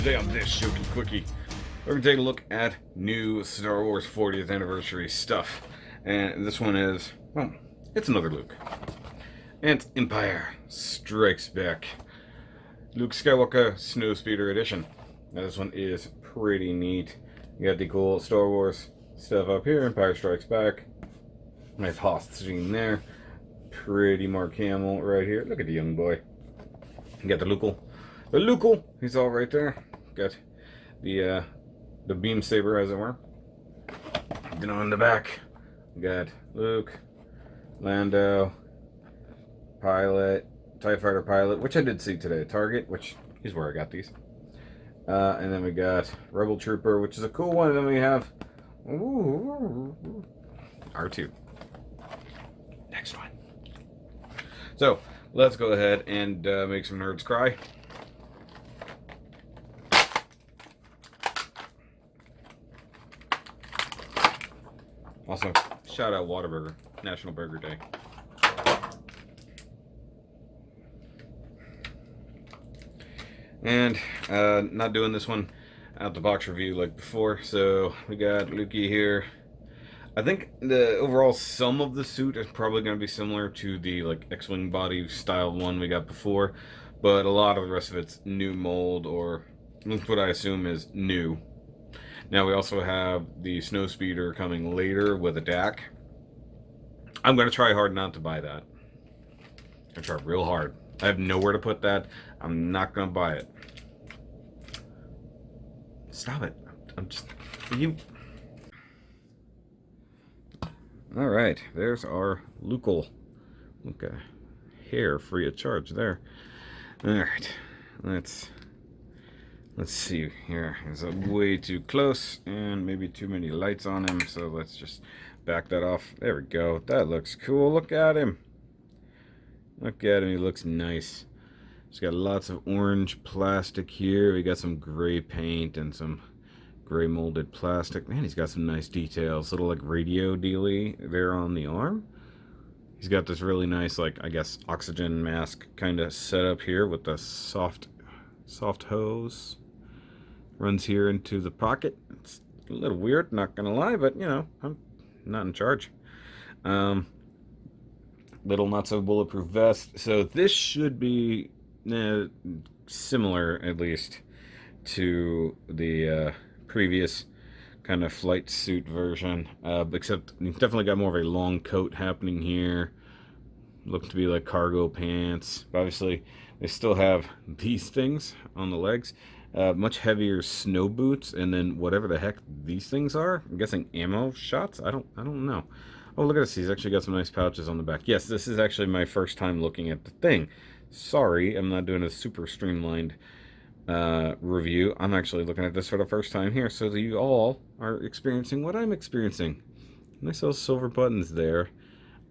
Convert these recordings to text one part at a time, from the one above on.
Today on this Shoki Quickie, we're going to take a look at new Star Wars 40th anniversary stuff. And this one is, well, it's another Luke. And it's Empire Strikes Back. Luke Skywalker Snowspeeder Edition. Now this one is pretty neat. You got the cool Star Wars stuff up here, Empire Strikes Back. Nice Hoth scene there. Pretty Mark Hamill right here. Look at the young boy. You got the Lukel. The Lukel, he's all right there. Got the beam saber, as it were. Then on the back, we got Luke, Lando, pilot, TIE Fighter pilot, which I did see today. Target, which is where I got these. And then we got Rebel Trooper, which is a cool one. And then we have R2. Next one. So let's go ahead and make some nerds cry. Also, shout out Whataburger, National Burger Day. And not doing this one out the box review like before. So we got Lukey here. I think the overall sum of the suit is probably going to be similar to the like X-Wing body style one we got before, but a lot of the rest of it's new mold, or that's what I assume is new. Now we also have the Snowspeeder coming later with a DAC. I'm going to try hard not to buy that. I'm going to try real hard. I have nowhere to put that. I'm not going to buy it. Stop it. I'm just... You... Alright, there's our Lukel. Okay. Hair free of charge there. Alright. Let's see here. It's way too close and maybe too many lights on him, so let's just back that off. There we go. That looks cool. Look at him. Look at him. He looks nice. He's got lots of orange plastic here. We got some gray paint and some gray molded plastic. Man, he's got some nice details. Little like radio dealy there on the arm. He's got this really nice, like, I guess, oxygen mask kind of setup here with the soft hose. Runs here into the pocket. It's a little weird, not gonna lie, but you know, I'm not in charge. Little not so bulletproof vest. So this should be similar, at least, to the previous kind of flight suit version, except you definitely got more of a long coat happening here. Look to be like cargo pants. But obviously, they still have these things on the legs. Much heavier snow boots, and then whatever the heck these things are. I'm guessing ammo shots. I don't know. Oh, look at this. He's actually got some nice pouches on the back. Yes, this is actually my first time looking at the thing. Sorry, I'm not doing a super streamlined review. I'm actually looking at this for the first time here, so that you all are experiencing what I'm experiencing. Nice little silver buttons there.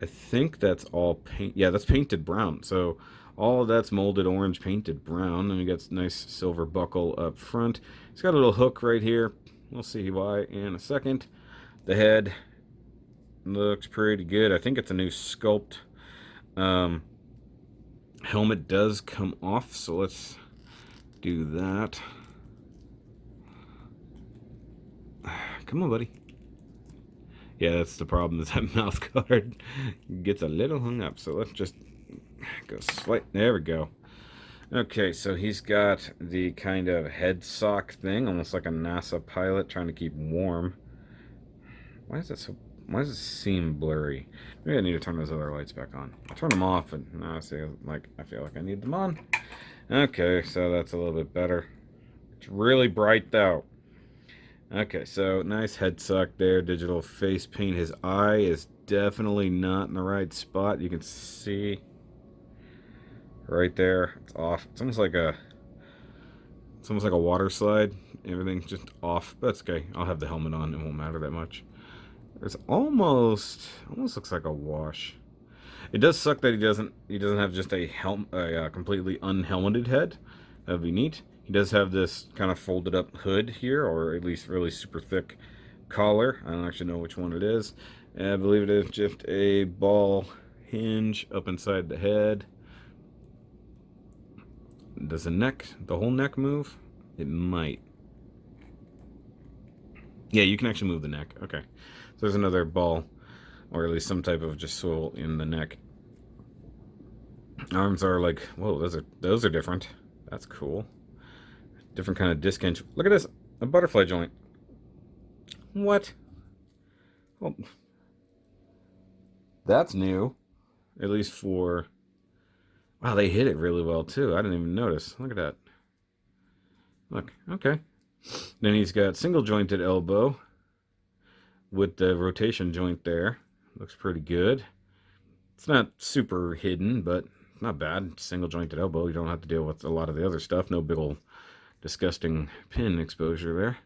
I think that's all paint. Yeah, that's painted brown. So all of that's molded orange, painted brown, and we got nice silver buckle up front. It's got a little hook right here. We'll see why in a second. The head looks pretty good. I think it's a new sculpt. Helmet does come off, so let's do that. Come on, buddy. Yeah, that's the problem, is that mouth guard gets a little hung up. So let's just go slight. There we go. Okay, so he's got the kind of head sock thing, almost like a NASA pilot trying to keep warm. Why does it seem blurry? Maybe I need to turn those other lights back on. I turn them off, and now I feel like I need them on. Okay, so that's a little bit better. It's really bright though. Okay, so nice head sock there, digital face paint. His eye is definitely not in the right spot. You can see right there, it's off. It's almost like a water slide. Everything's just off. But that's okay. I'll have the helmet on. It won't matter that much. It's almost looks like a wash. It does suck that he doesn't have just a completely unhelmeted head. That'd be neat. He does have this kind of folded up hood here, or at least really super thick collar. I don't actually know which one it is. I believe it is just a ball hinge up inside the head. Does the whole neck move? It might. Yeah, you can actually move the neck. Okay. So there's another ball, or at least some type of just swivel in the neck. Arms are like, whoa, those are different. That's cool. Different kind of disc hinge. Look at this, a butterfly joint. What? Well, that's new. At least for... Wow, they hit it really well, too. I didn't even notice. Look at that. Look, okay. Then he's got single jointed elbow with the rotation joint there. Looks pretty good. It's not super hidden, but not bad. Single jointed elbow. You don't have to deal with a lot of the other stuff. No big old disgusting pin exposure there.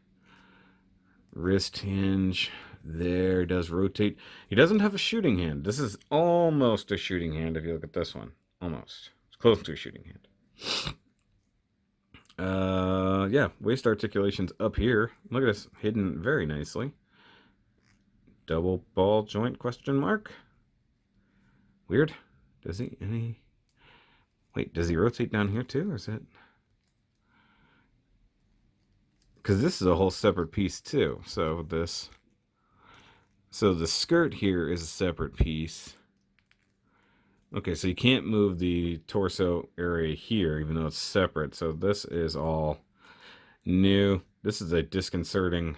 Wrist hinge there, does rotate. He doesn't have a shooting hand. This is almost a shooting hand if you look at this one. Almost. It's close to a shooting hand. Yeah, waist articulation's up here. Look at this, hidden very nicely. Double ball joint question mark. Weird. Does he any... Wait, does he rotate down here too, or is it... Because this is a whole separate piece too. So the skirt here is a separate piece. Okay, so you can't move the torso area here, even though it's separate. So this is all new. This is a disconcerting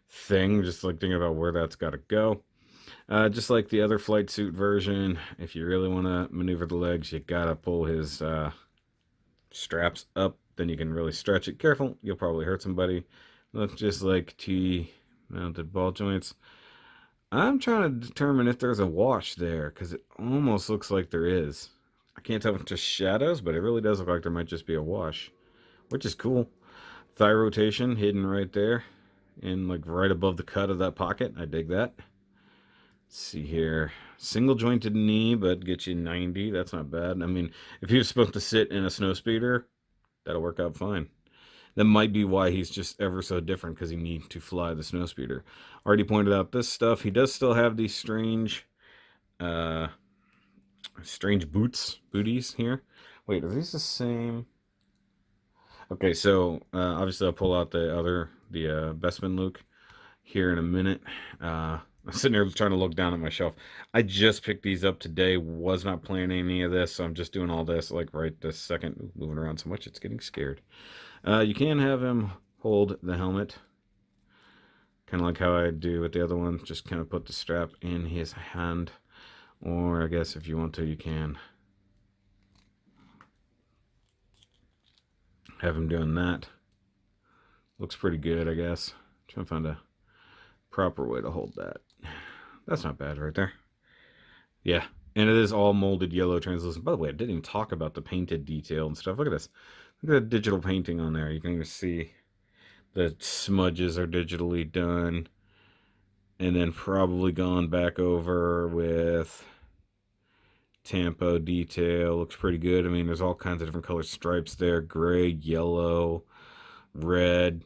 thing, just like thinking about where that's got to go. Just like the other flight suit version, if you really want to maneuver the legs, you gotta pull his straps up. Then you can really stretch it. Careful, you'll probably hurt somebody. Looks just like T-mounted ball joints. I'm trying to determine if there's a wash there, because it almost looks like there is. I can't tell if it's just shadows, but it really does look like there might just be a wash, which is cool. Thigh rotation hidden right there, and like right above the cut of that pocket. I dig that. Let's see here. Single jointed knee, but get you 90. That's not bad. I mean, if he was supposed to sit in a snowspeeder, that'll work out fine. That might be why he's just ever so different, because he needs to fly the snowspeeder. Already pointed out this stuff. He does still have these strange booties here. Wait, are these the same? Okay, so obviously I'll pull out the Bespin Luke here in a minute. I'm sitting here trying to look down at my shelf. I just picked these up today. Was not planning any of this, so I'm just doing all this like right this second. Ooh, moving around so much, it's getting scared. You can have him hold the helmet, kind of like how I do with the other one. Just kind of put the strap in his hand, or I guess if you want to, you can have him doing that. Looks pretty good, I guess. Trying to find a proper way to hold that. That's not bad right there. Yeah, and it is all molded yellow translucent. By the way, I didn't even talk about the painted detail and stuff. Look at this. Look at the digital painting on there. You can even see the smudges are digitally done, and then probably gone back over with Tampo detail. Looks pretty good. I mean, there's all kinds of different color stripes there. Gray, yellow, red.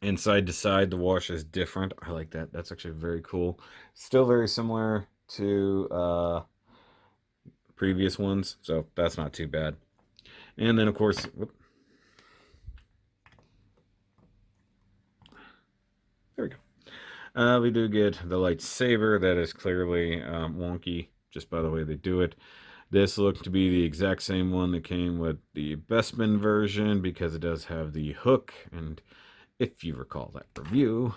And side to side, the wash is different. I like that. That's actually very cool. Still very similar to previous ones, so that's not too bad. And then, of course, there we go. We do get the lightsaber. That is clearly wonky, just by the way they do it. This looked to be the exact same one that came with the Bespin version, because it does have the hook. And if you recall that review,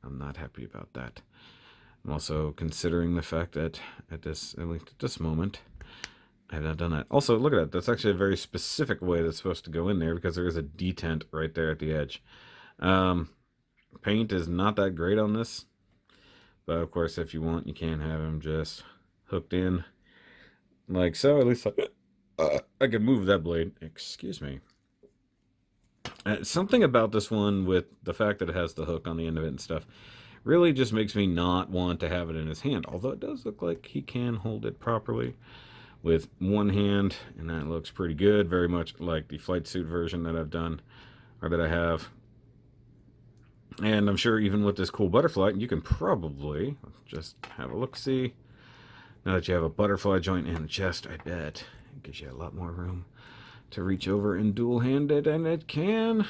I'm not happy about that. I'm also considering the fact that at least at this moment, I have not done that. Also, look at that. That's actually a very specific way that's supposed to go in there, because there is a detent right there at the edge. Paint is not that great on this, but of course, if you want, you can have him just hooked in like so. At least I can move that blade. Excuse me. Something about this one, with the fact that it has the hook on the end of it and stuff, really just makes me not want to have it in his hand. Although it does look like he can hold it properly with one hand, and that looks pretty good. Very much like the flight suit version that I've done, or that I have. And I'm sure even with this cool butterfly, you can probably just have a look-see. Now that you have a butterfly joint in the chest, I bet it gives you a lot more room to reach over and dual-handed, and it can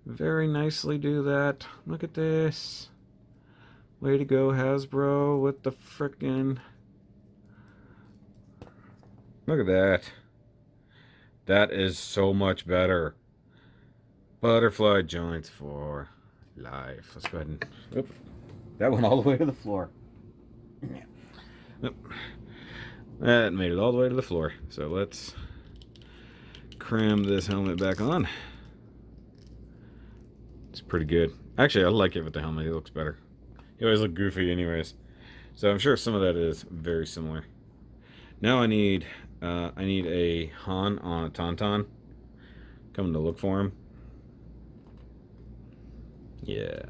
very nicely do that. Look at this. Way to go, Hasbro, with the frickin'... Look at that. That is so much better. Butterfly joints for life. Let's go ahead and... Oop, that went all the way to the floor. Oop. That made it all the way to the floor. So let's cram this helmet back on. It's pretty good. Actually, I like it with the helmet. It looks better. He always look goofy anyways. So I'm sure some of that is very similar. Now I need a Han on a Tauntaun. Coming to look for him. Yeah.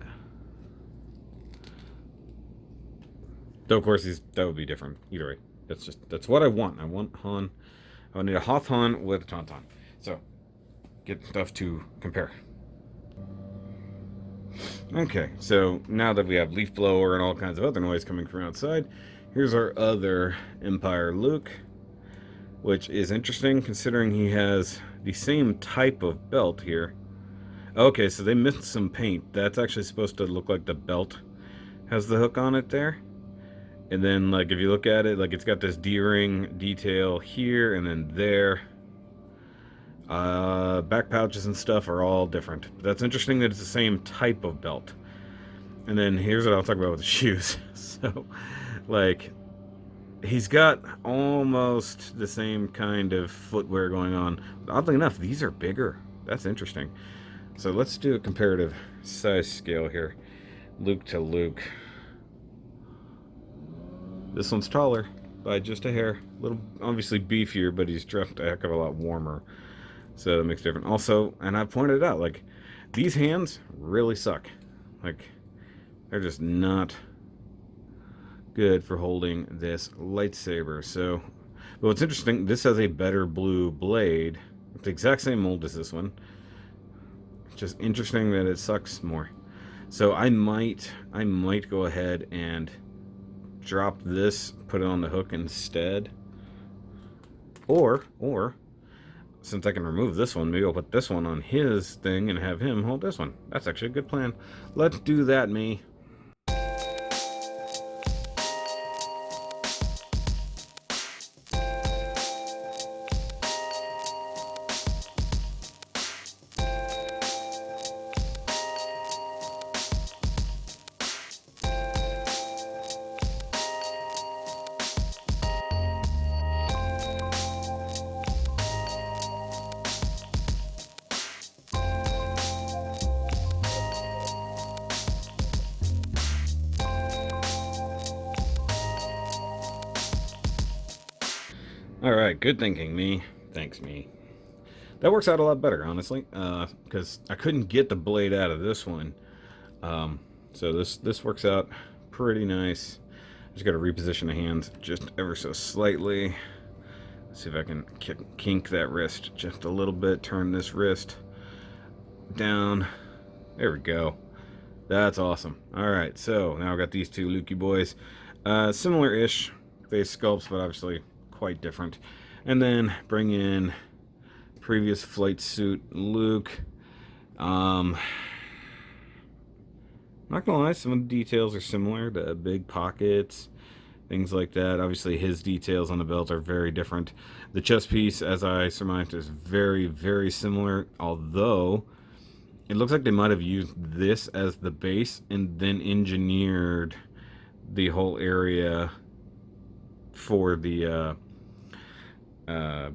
Though of course that would be different either way. That's what I want. I want Han. I need a Hoth Han with a Tauntaun. So get stuff to compare. Okay, so now that we have leaf blower and all kinds of other noise coming from outside, here's our other Empire Luke, which is interesting considering he has the same type of belt here. Okay, so they missed some paint. That's actually supposed to look like the belt has the hook on it there. And then, like, if you look at it, like, it's got this D-ring detail here and then there. Back pouches and stuff are all different. But that's interesting that it's the same type of belt. And then here's what I'll talk about with the shoes. So, like, he's got almost the same kind of footwear going on. But oddly enough, these are bigger. That's interesting. So let's do a comparative size scale here. Luke to Luke. This one's taller by just a hair. A little, obviously beefier, but he's dressed a heck of a lot warmer. So that makes it different. Also, and I pointed out, like, these hands really suck. Like, they're just not good for holding this lightsaber. So, but what's interesting, this has a better blue blade. It's the exact same mold as this one. Just interesting that it sucks more. So I might go ahead and drop this, put it on the hook instead. Or since I can remove this one, maybe I'll put this one on his thing and have him hold this one. That's actually a good plan. Let's do that, me. Alright, good thinking, me. Thanks, me. That works out a lot better, honestly, because I couldn't get the blade out of this one. So this works out pretty nice. Just got to reposition the hands just ever so slightly. Let's see if I can kink that wrist just a little bit. Turn this wrist down. There we go. That's awesome. Alright, so now I've got these two Lukey boys. Similar-ish face sculpts, but obviously quite different. And then bring in previous flight suit Luke. Not gonna lie, some of the details are similar. The big pockets, things like that. Obviously his details on the belt are very different. The chest piece, as I surmised, is very, very similar, although it looks like they might have used this as the base and then engineered the whole area for the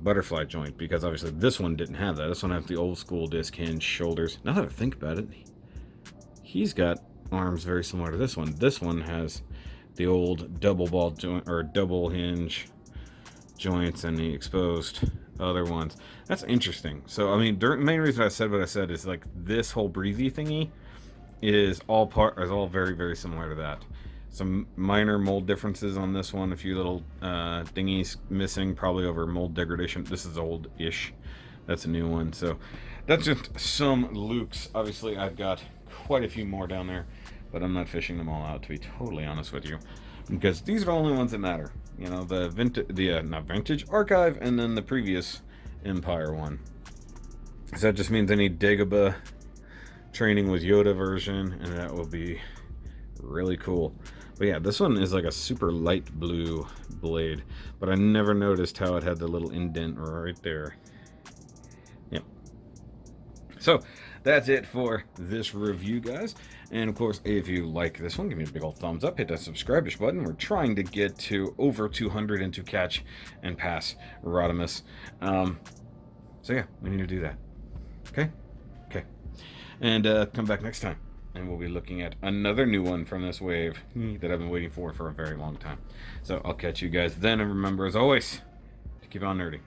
butterfly joint, because obviously this one didn't have that. This one has the old school disc hinge shoulders. Now that I think about it, he's got arms very similar to this one. This one has the old double ball joint or double hinge joints and the exposed other ones. That's interesting. So I mean, the main reason I said what I said is like this whole breezy thingy is all very, very similar to that. Some minor mold differences on this one. A few little dingies missing, probably over mold degradation. This is old-ish. That's a new one. So that's just some Lukes. Obviously, I've got quite a few more down there, but I'm not fishing them all out, to be totally honest with you, because these are the only ones that matter. You know, the not vintage archive, and then the previous Empire one. So that just means I need Dagobah training with Yoda version, and that will be really cool. But yeah, this one is like a super light blue blade, but I never noticed how it had the little indent right there. Yep. So that's it for this review, guys. And of course, if you like this one, give me a big old thumbs up, hit that subscribe-ish button. We're trying to get to over 200 and to catch and pass Rodimus. So yeah, we need to do that. Okay? Okay. And come back next time, and we'll be looking at another new one from this wave that I've been waiting for a very long time. So I'll catch you guys then, and remember, as always, to keep on nerding.